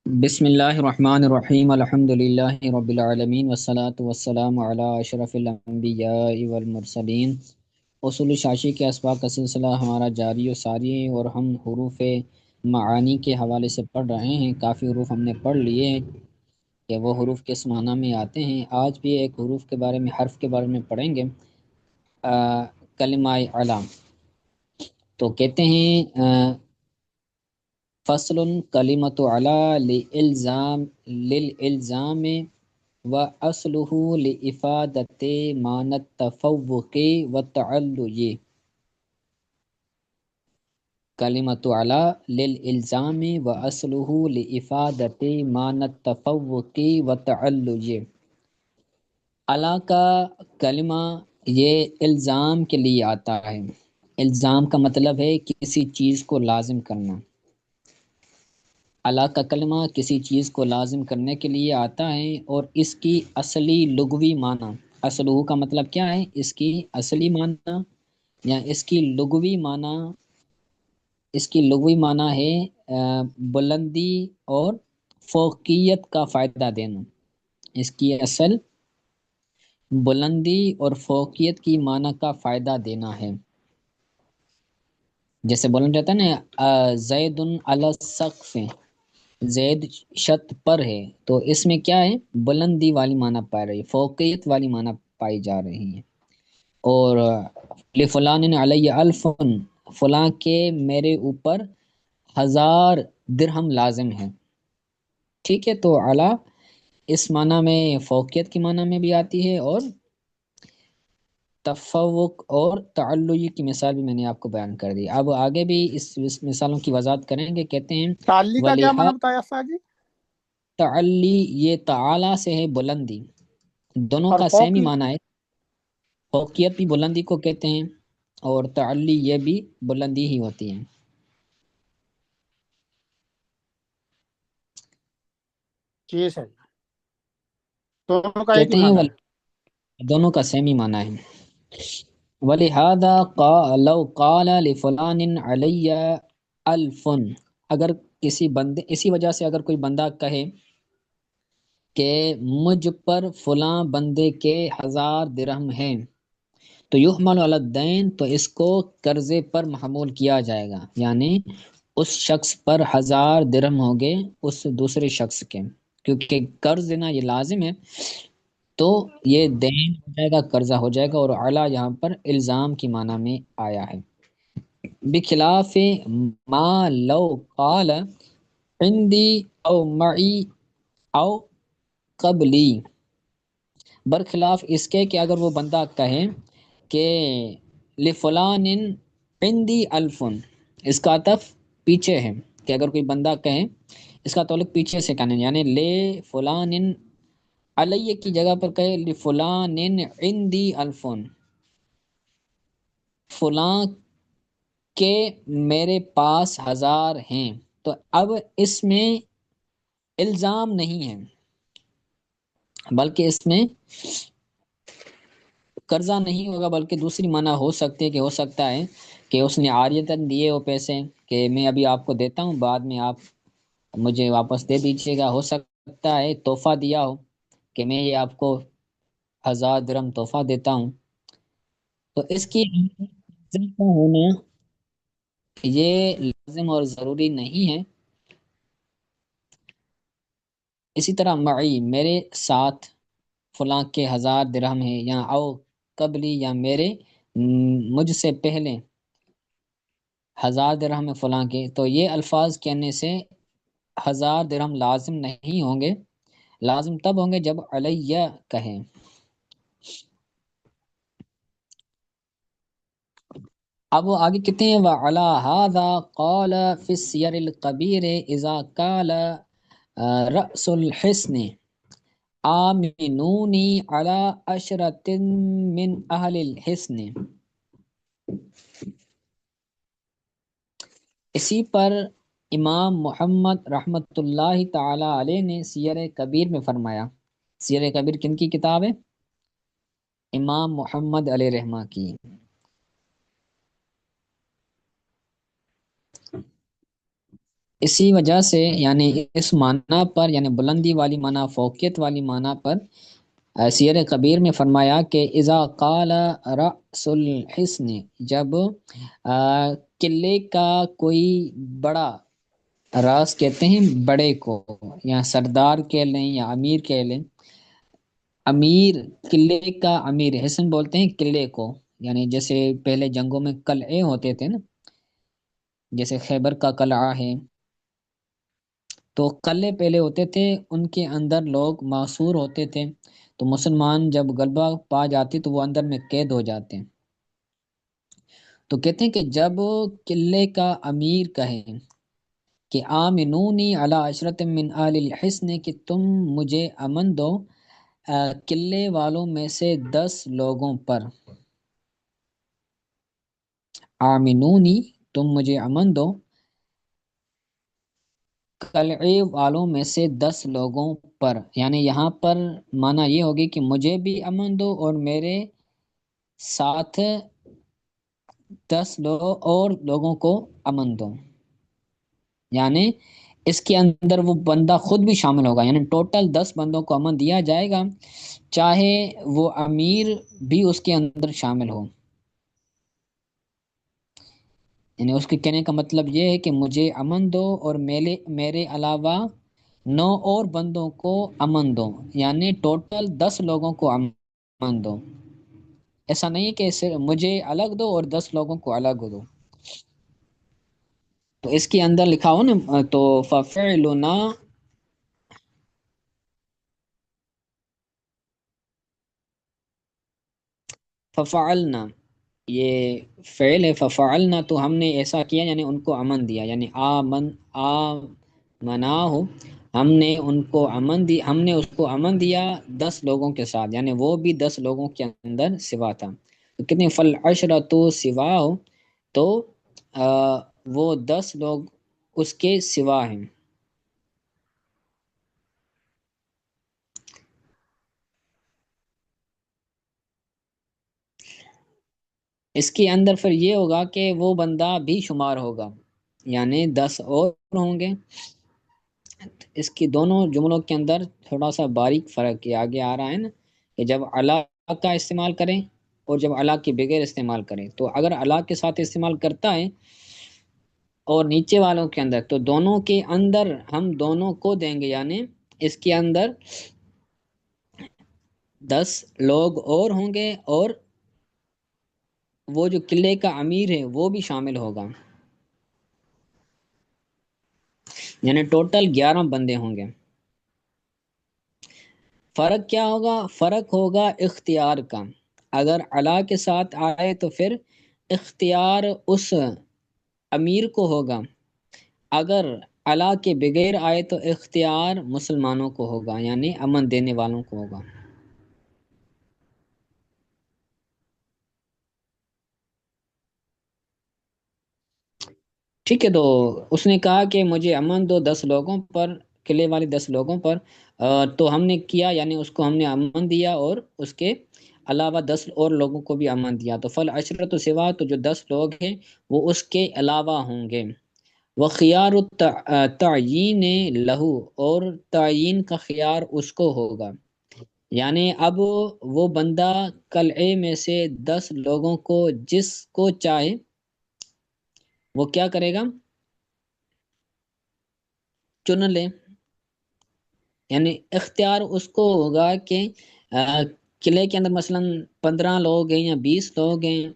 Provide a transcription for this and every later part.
بسم اللہ الرحمن الرحیم الحمد للہ رب العالمین والصلاة والسلام علی اشرف الانبیاء والمرسلین۔ اصول شاشی کے اسباق کا سلسلہ ہمارا جاری و ساری ہے، اور ہم حروف معانی کے حوالے سے پڑھ رہے ہیں۔ کافی حروف ہم نے پڑھ لیے ہیں کہ وہ حروف کس معنی میں آتے ہیں۔ آج بھی ایک حروف کے بارے میں، حرف کے بارے میں پڑھیں گے، کلمہ اعلی۔ تو کہتے ہیں فصل کلمۃ علی للالزام واصلہ لافادۃ معنی التفوق والتعلق۔ کلمۃ علی للالزام واصلہ لافادۃ معنی التفوق والتعلق۔ علی کا کلمہ یہ الزام کے لیے آتا ہے۔ الزام کا مطلب ہے کسی چیز کو لازم کرنا۔ علی کا کلمہ کسی چیز کو لازم کرنے کے لیے آتا ہے، اور اس کی اصلی لغوی معنی، اصلہ کا مطلب کیا ہے؟ اس کی اصلی معنی یا اس کی لغوی معنی ہے بلندی اور فوقیت کا فائدہ دینا۔ اس کی اصل بلندی اور فوقیت کی معنی کا فائدہ دینا ہے۔ جیسے بولنا جاتا ہے نا زید علی السقف، زید چھت پر ہے، تو اس میں کیا ہے؟ بلندی والی معنی پا رہی ہے، فوقیت والی معنی پائی جا رہی ہے۔ اور لفلان علی الف، فلاں کے میرے اوپر 1000 درہم لازم ہے۔ ٹھیک ہے، تو علی اس معنی میں فوقیت کی معنی میں بھی آتی ہے، اور تفوق اور تعلق کی مثال بھی میں نے آپ کو بیان کر دی۔ اب آگے بھی اس مثالوں کی وضاحت کریں گے۔ کہتے ہیں تعلی کا کیا ولیحا، معنی بتایا استاد جی؟ تعلی یہ تعالی سے ہے بلندی، دونوں اور کا سیم ہی فوقی؟ معنی ہے۔ فوقیت بھی بلندی کو کہتے ہیں، اور تعلی یہ بھی بلندی ہی ہوتی ہے۔ جی سر، دونوں کا ایک ہی کہتے ہیں معنی ہے۔ دونوں کا سیم ہی معنی ہے۔ وَلِهَذَا لَوْ قَالَ لِفُلَانٍ عَلَيَّ أَلْفٌ، اگر کسی بندے، اسی وجہ سے اگر کوئی بندہ کہے کہ مجھ پر فلاں بندے کے 1000 درہم ہیں، تو یحمل علی الدین، تو اس کو قرضے پر محمول کیا جائے گا، یعنی اس شخص پر 1000 درہم ہوں گے اس دوسرے شخص کے، کیونکہ قرض دینا یہ لازم ہے، تو یہ دین ہو جائے گا، قرضہ ہو جائے گا۔ اور اعلیٰ یہاں پر الزام کی معنی میں آیا ہے۔ بخلاف ما لو قال عندي او معي او قبلی، برخلاف اس کے کہ اگر وہ بندہ کہے کہ لفلان عندي الف، اس کا عطف پیچھے ہے، کہ اگر کوئی بندہ کہے، اس کا تعلق پیچھے سے کرنے، یعنی لے فلان علیہ کی جگہ پر کہے لفلان عندي الف، فلاں کے میرے پاس 1000 ہیں، تو اب اس میں الزام نہیں ہے، بلکہ اس میں قرضہ نہیں ہوگا، بلکہ دوسری معنی ہو سکتی ہے، کہ ہو سکتا ہے کہ اس نے عاریتاً دیے ہو پیسے، کہ میں ابھی آپ کو دیتا ہوں، بعد میں آپ مجھے واپس دے دیجیے گا۔ ہو سکتا ہے تحفہ دیا ہو، کہ میں یہ آپ کو 1000 درہم تحفہ دیتا ہوں، تو اس کی کا ہونا یہ لازم اور ضروری نہیں ہے۔ اسی طرح معی، میرے ساتھ فلاں کے 1000 درہم ہے، یا او قبلی، یا میرے مجھ سے پہلے 1000 درہم ہے فلاں کے، تو یہ الفاظ کہنے سے 1000 درہم لازم نہیں ہوں گے، لازم تب ہوں گے جب علیہ کہیں۔ اب وہ آگے کہتے ہیں وَعَلَى هَذَا قَالَ فِي السِّيَرِ الْقَبِيرِ إِذَا قَالَ رَأْسُ الْحِسْنِ آمِنُونِي عَلَى عَشْرَةٍ مِّنْ أَهْلِ الْحِسْنِ۔ اسی پر امام محمد رحمۃ اللہ تعالی علیہ نے سیر کبیر میں فرمایا۔ سیر کبیر کن کی کتاب ہے؟ امام محمد علیہ رحمہ کی۔ اسی وجہ سے یعنی اس معنی پر یعنی بلندی والی معنی، فوقیت والی معنی پر سیر کبیر میں فرمایا کہ اذا قال رأس الحسن، جب قلعے کا کوئی بڑا، راس کہتے ہیں بڑے کو، یا سردار کہہ لیں یا امیر کہہ لیں، امیر، قلعے کا امیر، حسن بولتے ہیں قلعے کو، یعنی جیسے پہلے جنگوں میں قلعے ہوتے تھے نا، جیسے خیبر کا قلعہ ہے، تو قلعے پہلے ہوتے تھے، ان کے اندر لوگ معصور ہوتے تھے، تو مسلمان جب غلبہ پا جاتے تو وہ اندر میں قید ہو جاتے ہیں، تو کہتے ہیں کہ جب قلعے کا امیر کہے کہ آمنونی علی عشرت من آل الحسن، کہ تم مجھے امن دو قلعے والوں میں سے 10 لوگوں پر، آمنونی، تم مجھے امن دو قلعے والوں میں سے 10 لوگوں پر، یعنی یہاں پر معنی یہ ہوگی کہ مجھے بھی امن دو اور میرے ساتھ 10 لوگ اور لوگوں کو امن دو، یعنی اس کے اندر وہ بندہ خود بھی شامل ہوگا، یعنی ٹوٹل 10 بندوں کو امن دیا جائے گا، چاہے وہ امیر بھی اس کے اندر شامل ہو، یعنی اس کے کہنے کا مطلب یہ ہے کہ مجھے امن دو اور میرے علاوہ 9 اور بندوں کو امن دو، یعنی ٹوٹل 10 لوگوں کو امن دو، ایسا نہیں کہ صرف مجھے الگ دو اور 10 لوگوں کو الگ دو، تو اس کے اندر لکھا ہو نا، تو ففعلنا، ففعلنا یہ فعل ہے، ففعلنا تو ہم نے ایسا کیا، یعنی ان کو امن دیا، یعنی آمنا ہو، ہم نے ان کو امن دی، ہم نے اس کو امن دیا 10 لوگوں کے ساتھ، یعنی وہ بھی 10 لوگوں کے اندر سوا تھا، تو کتنے فل عشرۃ سوا ہو، تو وہ 10 لوگ اس کے سوا ہیں۔ اس کے اندر پھر یہ ہوگا کہ وہ بندہ بھی شمار ہوگا، یعنی 10 اور ہوں گے، اس کی دونوں جملوں کے اندر تھوڑا سا باریک فرق یہ آگے آ رہا ہے نا، کہ جب اللہ کا استعمال کریں اور جب اللہ کے بغیر استعمال کریں، تو اگر اللہ کے ساتھ استعمال کرتا ہے اور نیچے والوں کے اندر، تو دونوں کے اندر ہم دونوں کو دیں گے، یعنی اس کے اندر 10 لوگ اور ہوں گے اور وہ جو قلعے کا امیر ہے وہ بھی شامل ہوگا، یعنی ٹوٹل 11 بندے ہوں گے۔ فرق کیا ہوگا؟ فرق ہوگا اختیار کا، اگر اللہ کے ساتھ آئے تو پھر اختیار اس امیر کو ہوگا، اگر اللہ کے بغیر آئے تو اختیار مسلمانوں کو ہوگا، یعنی امن دینے والوں کو ہوگا۔ ٹھیک ہے، تو اس نے کہا کہ مجھے امن دو 10 لوگوں پر، قلعے والے 10 لوگوں پر، تو ہم نے کیا، یعنی اس کو ہم نے امن دیا اور اس کے علاوہ 10 اور لوگوں کو بھی امن دیا، تو فل عشرت سوا، تو جو 10 لوگ ہیں وہ اس کے علاوہ ہوں گے، وہ خیار تعین لہو، اور تعین کا خیار اس کو ہوگا، یعنی اب وہ بندہ قلعے میں سے 10 لوگوں کو جس کو چاہے وہ کیا کرے گا؟ چن لے، یعنی اختیار اس کو ہوگا کہ قلعے کے اندر مثلا 15 لوگ ہیں یا 20 لوگ ہیں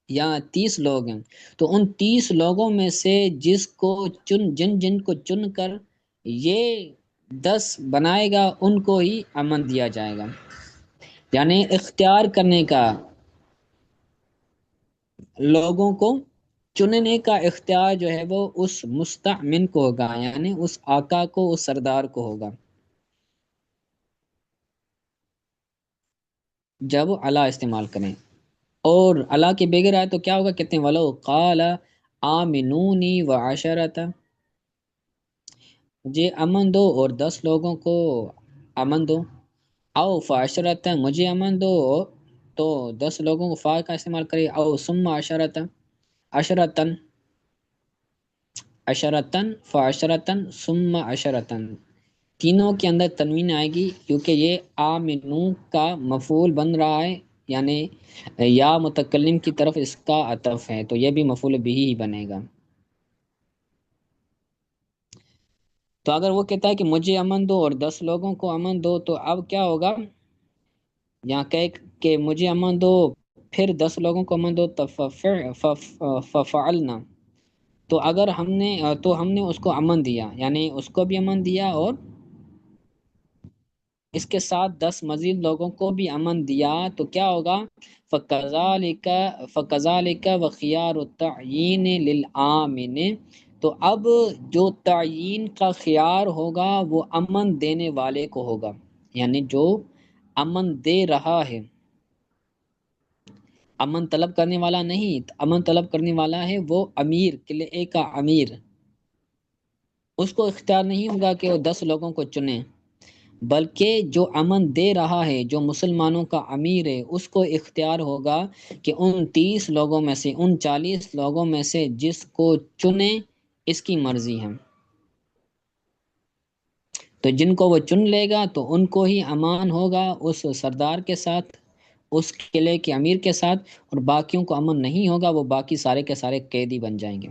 یا 30 لوگ ہیں، تو ان 30 لوگوں میں سے جس کو جن جن کو چن کر یہ 10 بنائے گا ان کو ہی امن دیا جائے گا، یعنی اختیار کرنے کا، لوگوں کو چننے کا اختیار جو ہے وہ اس مستأمن کو ہوگا، یعنی اس آقا کو، اس سردار کو ہوگا، جب وہ اللہ استعمال کریں، اور اللہ کے بغیر آئے تو کیا ہوگا؟ کہتے ہیں ولو قال آمنونی وعشرتا، مجھے امن دو اور 10 لوگوں کو امن دو، او فعشرتا، مجھے امن دو تو 10 لوگوں کو، فا کا استعمال کرے، او ثم عشرتا، عشرتن، عشرتن فعشرتن ثم عشرتن، تینوں کے اندر تنوین آئے گی کیونکہ یہ آمنو کا مفعول بن رہا ہے، یعنی یا متکلم کی طرف اس کا عطف ہے، تو یہ بھی مفعول بھی ہی بنے گا۔ تو اگر وہ کہتا ہے کہ مجھے امن دو اور 10 لوگوں کو امن دو، تو اب کیا ہوگا؟ یہاں کہ مجھے امن دو پھر 10 لوگوں کو امن دو، ففعلنا، تو اگر ہم نے اس کو امن دیا، یعنی اس کو بھی امن دیا اور اس کے ساتھ 10 مزید لوگوں کو بھی امن دیا، تو کیا ہوگا؟ فَكَذَلِكَ وَخِيَارُ التَّعْيِينِ لِلْآمِنِ، تو اب جو تعیین کا خیار ہوگا وہ امن دینے والے کو ہوگا، یعنی جو امن دے رہا ہے، امن طلب کرنے والا نہیں، امن طلب کرنے والا ہے وہ امیر، قلعے کا امیر، اس کو اختیار نہیں ہوگا کہ وہ 10 لوگوں کو چنے، بلکہ جو امن دے رہا ہے، جو مسلمانوں کا امیر ہے، اس کو اختیار ہوگا کہ ان 30 لوگوں میں سے، ان 40 لوگوں میں سے جس کو چنے، اس کی مرضی ہے، تو جن کو وہ چن لے گا تو ان کو ہی امان ہوگا اس سردار کے ساتھ، اس قلعے کے امیر کے ساتھ، اور باقیوں کو امن نہیں ہوگا، وہ باقی سارے کے سارے قیدی بن جائیں گے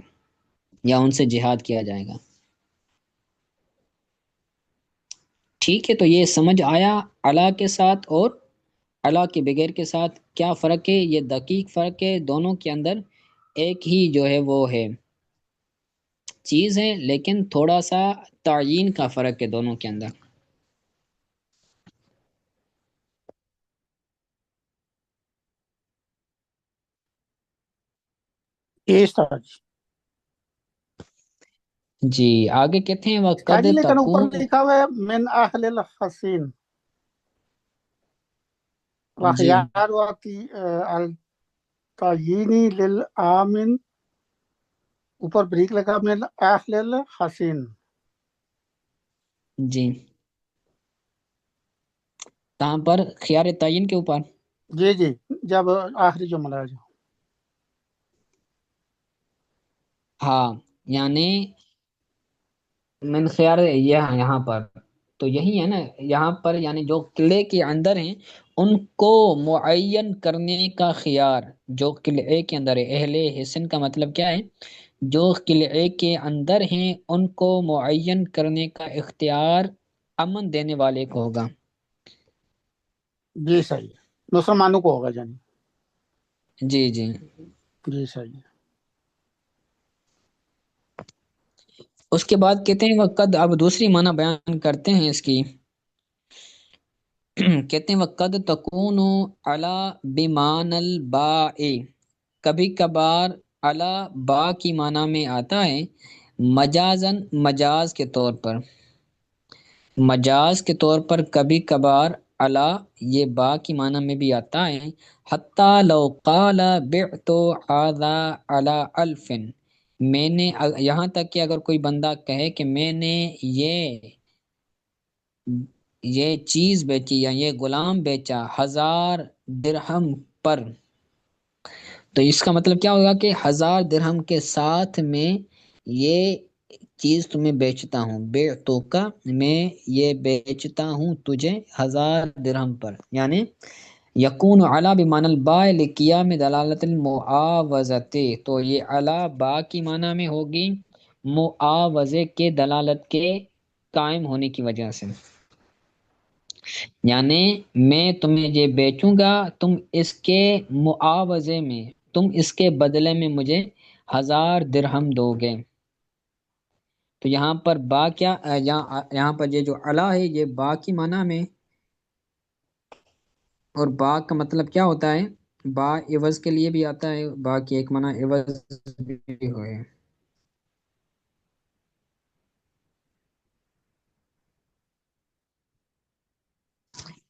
یا ان سے جہاد کیا جائے گا۔ ٹھیک ہے، تو یہ سمجھ آیا اللہ کے ساتھ اور اللہ کے بغیر کے ساتھ کیا فرق ہے؟ یہ دقیق فرق ہے، دونوں کے اندر ایک ہی جو ہے وہ ہے چیز ہے، لیکن تھوڑا سا تعیین کا فرق ہے دونوں کے اندر۔ اس طرح جی۔ جی آگے کہتے ہیں کہا وَقَدْ جی لیکن اوپر تَكُونُ، لکھا ہوا ہے من اہل الحسین جی وخیار التعیینی للآمن، اوپر بریک لگا من اہل الحسین۔ جی، کہاں پر؟ خیار تعین کے اوپر؟ جی جی، جب آخری جملہ ہے جو۔ ہاں، یعنی من خیار یہ یہاں پر تو یہی ہے نا، یہاں پر یعنی جو قلعے کے اندر ہیں ان کو معین کرنے کا خیار، جو قلعے کے اندر ہے، اہل حسن کا مطلب کیا ہے؟ جو قلعے کے اندر ہیں ان کو معین کرنے کا اختیار امن دینے والے کو ہوگا۔ جی صحیح ہے، مسلمانوں کو ہوگا جانی۔ جی جی، جی صحیح ہے۔ اس کے بعد کہتے ہیں وقد، اب دوسری معنی بیان کرتے ہیں اس کی، کہتے ہیں وقد تکون علی بمان الباء، کبھی کبھار علی با کی معنی میں آتا ہے مجازن، مجاز کے طور پر، مجاز کے طور پر کبھی کبھار علی یہ با کی معنی میں بھی آتا ہے، حتی لو قال بعت هذا علی الف، میں نے، یہاں تک کہ اگر کوئی بندہ کہے کہ میں نے یہ چیز بیچی یا یہ غلام بیچا 1000 درہم پر، تو اس کا مطلب کیا ہوگا کہ 1000 درہم کے ساتھ میں یہ چیز تمہیں بیچتا ہوں، بیعتو کا، میں یہ بیچتا ہوں تجھے 1000 درہم پر، یعنی یکون علی بمعنی الباء لقیام دلالت المعاوضۃ، تو یہ علی با کی معنی میں ہوگی معاوضے کے دلالت کے قائم ہونے کی وجہ سے، یعنی میں تمہیں یہ بیچوں گا، تم اس کے معاوضے میں، تم اس کے بدلے میں مجھے 1000 درہم دو گے۔ تو یہاں پر با کیا، یہاں پر یہ جو علا ہے یہ با کی معنی میں، اور با کا مطلب کیا ہوتا ہے؟ با عوض کے لیے بھی آتا ہے، با کی ایک معنی عوض بھی ہوئے۔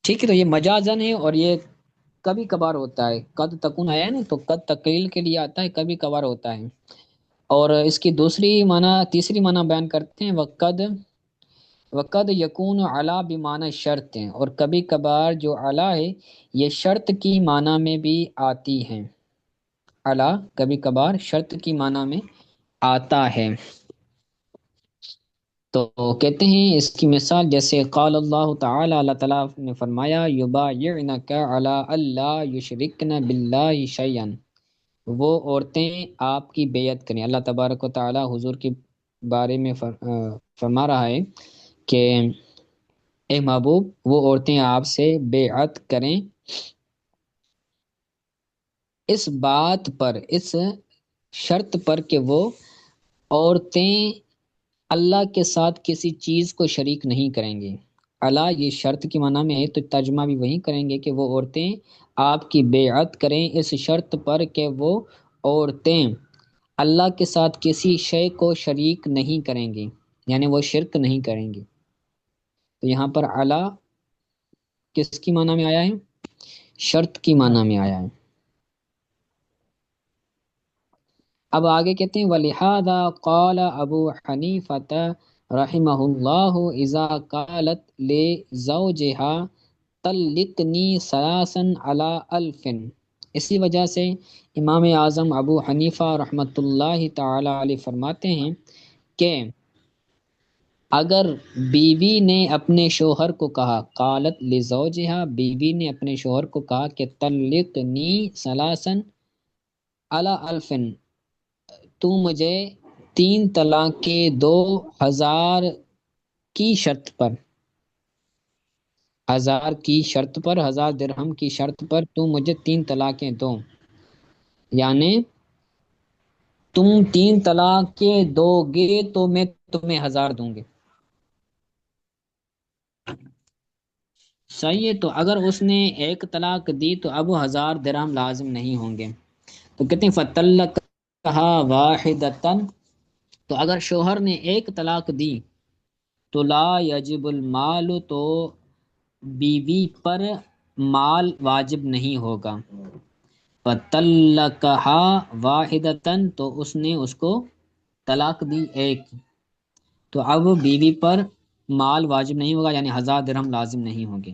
ٹھیک ہے، تو یہ مجازن ہے اور یہ کبھی کبھار ہوتا ہے، قد تکون آیا ہے نا، تو قد تقلیل کے لیے آتا ہے، کبھی کبھار ہوتا ہے۔ اور اس کی تیسری معنی بیان کرتے ہیں وقد یکون علا بمعنی شرط ہیں، اور کبھی کبھار جو علا ہے یہ شرط کی معنی میں بھی آتی ہیں، علا کبھی کبھار شرط کی معنی میں آتا ہے۔ تو کہتے ہیں اس کی مثال جیسے قال اللہ تعالی، اللہ تعالیٰ نے فرمایا یبایعنک علی اللہ یشرکن باللہ شیئا، وہ عورتیں آپ کی بیعت کریں۔ اللہ تبارک و تعالی حضور کے بارے میں فرما رہا ہے کہ اے محبوب، وہ عورتیں آپ سے بیعت کریں اس بات پر، اس شرط پر کہ وہ عورتیں اللہ کے ساتھ کسی چیز کو شریک نہیں کریں گے۔ اللہ یہ شرط کی معنی میں ہے، تو ترجمہ بھی وہی کریں گے کہ وہ عورتیں آپ کی بیعت کریں اس شرط پر کہ وہ عورتیں اللہ کے ساتھ کسی شے کو شریک نہیں کریں گی، یعنی وہ شرک نہیں کریں گی۔ تو یہاں پر اللہ کس کی معنی میں آیا ہے؟ شرط کی معنی میں آیا ہے۔ اب آگے کہتے ہیں وَلِهَذَا قَالَ ابو حنیفۃ رحمہ اللہ اذا قالت لزوجها طلقنی ثلاثا علی الف، اسی وجہ سے امام اعظم ابو حنیفہ رحمۃ اللہ تعالی علیہ فرماتے ہیں کہ اگر بیوی نے اپنے شوہر کو کہا، قالت لزوجها، بیوی نے اپنے شوہر کو کہا کہ طلقنی ثلاثا علی الف، تو مجھے 3 طلاقیں دو، 1000 کی شرط پر، 1000 کی شرط پر، 1000 درہم کی شرط پر تو مجھے 3 طلاقیں دو، یعنی تم 3 طلاقیں دو گے تو میں تمہیں 1000 دوں گی۔ صحیح ہے، تو اگر اس نے 1 طلاق دی تو اب 1000 درہم لازم نہیں ہوں گے۔ تو کہتے ہیں فَطَلَّقَهَا وَاحِدَةً، تو اگر شوہر نے 1 طلاق دی تو لا یجب المال، تو بیوی پر مال واجب نہیں ہوگا۔ فَطَلَّقَهَا وَاحِدَةً، تو اس نے اس کو طلاق دی 1، تو اب بیوی پر مال واجب نہیں ہوگا، یعنی 1000 درہم لازم نہیں ہوں گے۔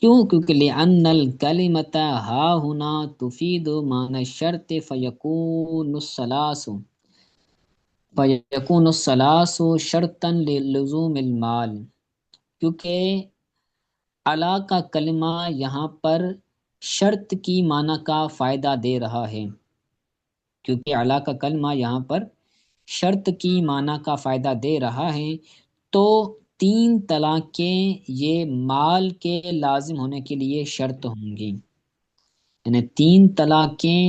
کیوں؟ کیونکہ لِأَنَّ الْكَلِمَةَ ہَا هُنَا تُفِيدُ مَعْنَى الشَّرْطِ فَيَكُونُ الثَّلَاثُ شَرْطًا لِلُزُومِ الْمَالِ، کیونکہ الا کا کلمہ یہاں پر شرط کی معنی کا فائدہ دے رہا ہے، کیونکہ الا کا کلمہ یہاں پر شرط کی معنی کا فائدہ دے رہا ہے، تو 3 طلاقیں یہ مال کے لازم ہونے کے لیے شرط ہوں گی، یعنی 3 طلاقیں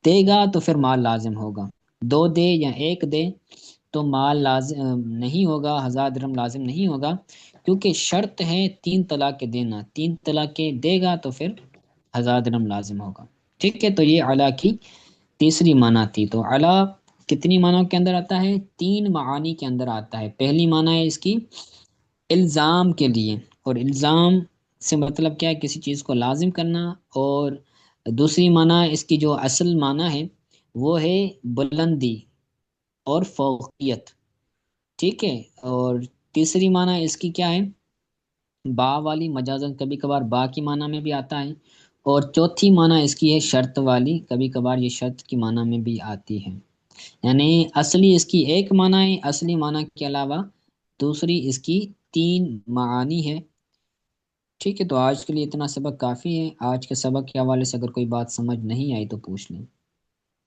دے گا تو پھر مال لازم ہوگا، 2 دے یا 1 دے تو مال لازم نہیں ہوگا، 1000 درہم لازم نہیں ہوگا، کیونکہ شرط ہے 3 طلاقیں دینا، 3 طلاقیں دے گا تو پھر 1000 درہم لازم ہوگا۔ ٹھیک ہے، تو یہ اعلیٰ کی تیسری معنی تھی۔ تو اعلیٰ کتنی معنوں کے اندر آتا ہے؟ 3 معانی کے اندر آتا ہے۔ پہلی معنی ہے اس کی الزام کے لیے، اور الزام سے مطلب کیا ہے؟ کسی چیز کو لازم کرنا، اور دوسری معنی اس کی جو اصل معنی ہے وہ ہے بلندی اور فوقیت، ٹھیک ہے، اور تیسری معنی اس کی کیا ہے؟ با والی، مجازن کبھی کبھار با کی معنی میں بھی آتا ہے، اور چوتھی معنی اس کی ہے شرط والی، کبھی کبھار یہ شرط کی معنی میں بھی آتی ہے، یعنی اصلی اس کی 1 معنی ہے، اصلی معنی کے علاوہ دوسری اس کی 3 معانی ہے۔ ٹھیک ہے، تو آج کے لیے اتنا سبق کافی ہے۔ آج کے سبق کے حوالے سے اگر کوئی بات سمجھ نہیں آئی تو پوچھ لیں۔